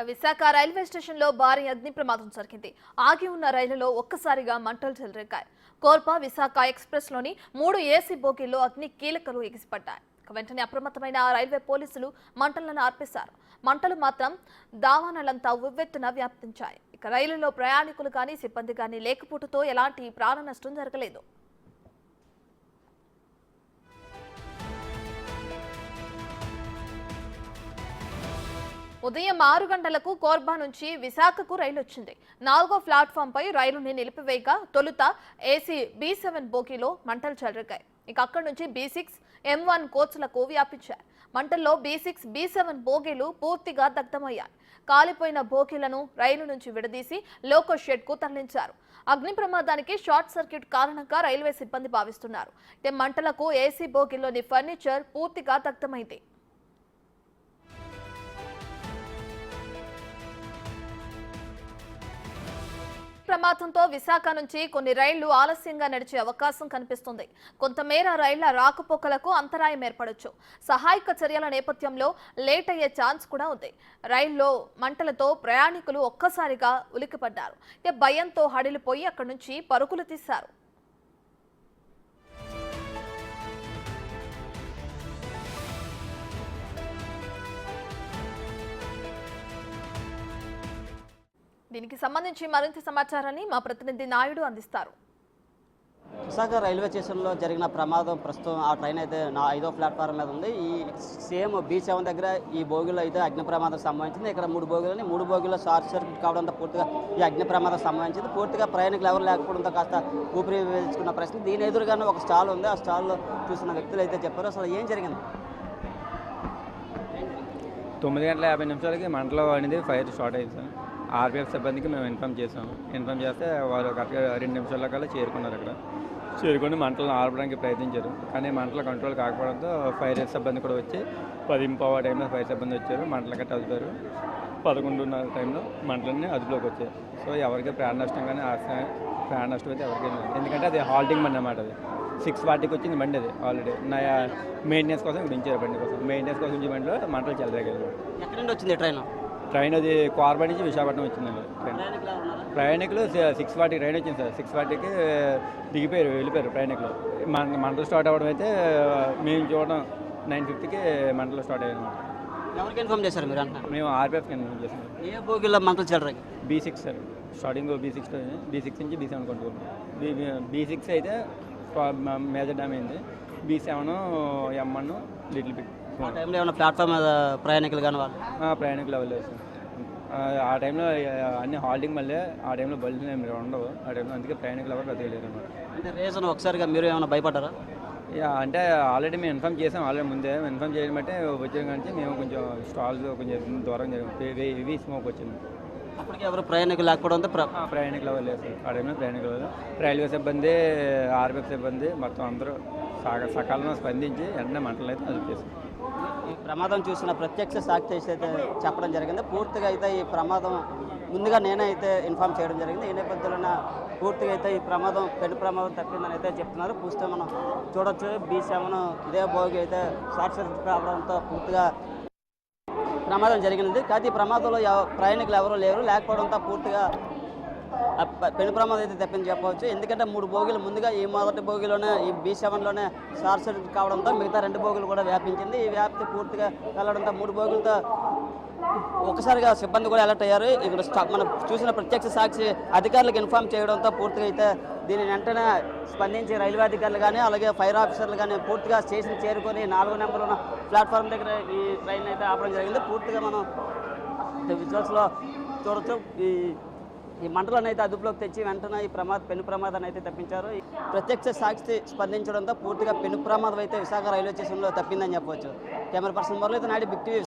Visakha railway స్టేషన్లో భారీ అగ్ని ప్రమాదం జరిగింది. ఆగి ఉన్న రైలులో ఒక్కసారిగా మంటలు చెలరేగాయి. కోల్పా విశాఖ ఎక్స్ప్రెస్లోని 3 ఏసీ బోగీల్లో అగ్ని కీలకలు ఎగిసిపడ్డాయి. వెంటనే అప్రమత్తమైన రైల్వే పోలీసులు మంటలను ఆర్పేశారు. మంటలు మాత్రం దావానలంతా ఉవ్వెత్తున వ్యాపించాయి. రైలులో ప్రయాణికులు కానీ సిబ్బంది కానీ లేకపోవడంతో ఎలాంటి ప్రాణ నష్టం జరగలేదు. ఉదయం 6 గంటలకు కోర్బా నుంచి విశాఖకు రైలు వచ్చింది. 4వ ప్లాట్ఫామ్పై రైలుని నిలిపివేయగా తొలుత ఏసీ B7 బోగీలో మంటలు చెలరేగాయి. అక్కడి నుంచి B6, M1 కోచ్లకు వ్యాపించాయి. మంటల్లో B6, B7 బోగీలు పూర్తిగా దగ్ధమయ్యాయి. కాలిపోయిన బోగీలను రైలు నుంచి విడదీసి లోకో షెడ్కు తరలించారు. అగ్ని ప్రమాదానికి షార్ట్ సర్క్యూట్ కారణంగా రైల్వే సిబ్బంది భావిస్తున్నారు. మంటలకు ఏసీ బోగీలోని ఫర్నిచర్ పూర్తిగా దగ్ధమైంది. ప్రమాదంతో విశాఖ నుంచి కొన్ని రైళ్లు ఆలస్యంగా నడిచే అవకాశం కనిపిస్తుంది. కొంతమేర రైళ్ల రాకపోకలకు అంతరాయం ఏర్పడొచ్చు. సహాయక చర్యల నేపథ్యంలో లేట్ అయ్యే ఛాన్స్ కూడా ఉంది. రైల్లో మంటలతో ప్రయాణికులు ఒక్కసారిగా ఉలిక్కిపడ్డారు. భయంతో హడిలిపోయి అక్కడి నుంచి పరుగులు తీశారు. దీనికి సంబంధించి మరింత సమాచారాన్ని మా ప్రతినిధి నాయుడు అందిస్తారు. విశాఖ రైల్వే స్టేషన్లో జరిగిన ప్రమాదం ప్రస్తుతం ఆ ట్రైన్ అయితే 5వ ప్లాట్ఫారం మీద ఉంది. ఈ సేమ్ B7 దగ్గర ఈ బోగిలో అయితే అగ్ని ప్రమాదం సంభవించింది. ఇక్కడ 3 బోగిలని 3 బోగిలో షార్ట్ సర్క్యూట్ కావడంతో పూర్తిగా ఈ అగ్ని ప్రమాదం సంభవించింది. పూర్తిగా ప్రయాణికులు ఎవరు లేకపోవడంతో కాస్త ఊపిరి పీల్చుకున్న ప్రశ్న. దీని ఎదురుగానే ఒక స్టాల్ ఉంది. ఆ స్టాల్లో చూసిన వ్యక్తులు అయితే చెప్పారు. అసలు ఏం జరిగింది? 9:50 మంటలో అనేది ఫైర్ స్టార్ట్ అయింది సార్. ఆర్పీఎఫ్ సిబ్బందికి మేము ఇన్ఫామ్ చేస్తే వాళ్ళు కరెక్ట్గా 2 నిమిషాల కల్లా చేరుకున్నారు. అక్కడ చేరుకొని మంటలను ఆర్పడానికి ప్రయత్నించారు. కానీ మంటలు కంట్రోల్ కాకపోవడంతో ఫైర్ సిబ్బంది కూడా వచ్చి 10:15 టైంలో ఫైర్ సిబ్బంది వచ్చారు. మంటలు కట్టి అదుపారు. 11:30 టైంలో మంటలన్నీ అదుపులోకి వచ్చాయి. సో ఎవరికి ప్రాణ నష్టం కానీ ప్రాణ నష్టం అయితే ఎవరికి లేదు. ఎందుకంటే అది హాల్టింగ్ బండి అన్నమాట. అది 6:40కి వచ్చింది బండి. అది ఆల్రెడీ మెయింటెనెన్స్ కోసం ఇక్కడ ఉంచారు. బండి కోసం మెయింటెనెన్స్ కోసం ఉంచే బండిలో మంటలు చెలరేగారు. ఎక్కడి నుండి వచ్చింది ట్రైన్ అది కోర్బా నుంచి విశాఖపట్నం వచ్చిందండి. ప్రయాణికులు 6:40 ట్రైన్ వచ్చింది సార్. 6:40కి వెళ్ళిపోయారు ప్రయాణికులు. మంటలు స్టార్ట్ అవ్వడం అయితే మేము చూడడం 9:50కి మంటలు స్టార్ట్ అయ్యాయి అనమాట. ఎవరికి ఇన్ఫామ్ చేశారు మీరు? మేము ఆర్పీఎఫ్కి ఇన్ఫామ్ చేసాం. ఏ బోగిలో మంటలు చెలరేగాయి? B6 sir. స్టార్టింగ్ B6 నుంచి B7 కొనుక్కోండి. B6 అయితే మేజర్ డ్యామ్ అయింది. B7 M1 little bit. ఆ టైంలో ఏమైనా ప్లాట్ఫామ్ మీద ప్రయాణికులు కానీ వాళ్ళు ప్రయాణికులు అవ్వలేదు సార్. ఆ టైంలో అన్ని హాల్టింగ్ మళ్ళీ ఆ టైంలో బళ్ళు ఏమి ఉండవు. ఆ టైంలో అందుకే ప్రయాణికులు ఎవరు బతకలేరు అనమాట. అంటే రీజన్ ఒకసారిగా మీరు ఏమైనా భయపడ్డారా? అంటే ఆల్రెడీ మేము ఇన్ఫామ్ చేసాం. ఆల్రెడీ ముందే ఇన్ఫామ్ చేయడం బట్టి వచ్చాం. కానీ మేము కొంచెం స్టాల్స్ కొంచెం దూరం జరిగింది. హెవీ స్మోక్ వచ్చింది. అప్పటికి ఎవరు ప్రయాణికులు లేకపోవడంతో ప్రయాణికులు అవ్వలేదు సార్. ఆ టైంలో ప్రయాణికులు అవ్వలేదు. రైల్వే సిబ్బంది, ఆర్పీఎఫ్ సిబ్బంది మొత్తం అందరూ సకాలంలో స్పందించి వెంటనే మంటలు అయితే అదుపు చేశారు. ఈ ప్రమాదం చూసిన ప్రత్యక్ష సాక్షి అయితే చెప్పడం జరిగింది. పూర్తిగా అయితే ఈ ప్రమాదం ముందుగా నేనే అయితే ఇన్ఫామ్ చేయడం జరిగింది. ఈ నేపథ్యంలో పూర్తిగా అయితే ఈ పెను ప్రమాదం తప్పిందని అయితే చెప్తున్నారు. పూర్తిగా మనం చూడొచ్చు. B7 ఇదే బోగి అయితే షార్ట్ సర్క్యూట్ కావడంతో పూర్తిగా ప్రమాదం జరిగినది. కానీ ఈ ప్రమాదంలో ప్రయాణికులు ఎవరూ లేకపోవడంతో పూర్తిగా పెను ప్రమాదం అయితే తప్పింది చెప్పవచ్చు. ఎందుకంటే 3 బోగీలు ముందుగా ఈ మొదటి బోగిలోనే ఈ B7లోనే షార్ట్ సర్క్యూట్ కావడంతో మిగతా 2 బోగీలు కూడా వ్యాపించింది. ఈ వ్యాప్తి పూర్తిగా వెళ్ళడంతో 3 బోగీలతో ఒక్కసారిగా సిబ్బంది కూడా అలర్ట్ అయ్యారు. ఇక్కడ మనం చూసిన ప్రత్యక్ష సాక్షి అధికారులకు ఇన్ఫామ్ చేయడంతో పూర్తిగా అయితే దీని వెంటనే స్పందించి రైల్వే అధికారులు కానీ అలాగే ఫైర్ ఆఫీసర్లు కానీ పూర్తిగా స్టేషన్ చేరుకొని 4వ నెంబర్ ఉన్న ప్లాట్ఫామ్ దగ్గర ఈ ట్రైన్ అయితే ఆపడం జరిగింది. పూర్తిగా మనం విజువల్స్లో చూడొచ్చు. ఈ మంటలను అయితే అదుపులోకి తెచ్చి వెంటనే ఈ పెను ప్రమాదాన్ని అయితే తప్పించారు. ప్రత్యక్ష సాక్షి స్పందించడంతో పూర్తిగా పెను ప్రమాదం అయితే విశాఖ రైల్వే స్టేషన్లో తప్పిందని చెప్పవచ్చు. కెమెరా పర్సన్ మురళీతో నాయుడు, బిగ్ టీవీ.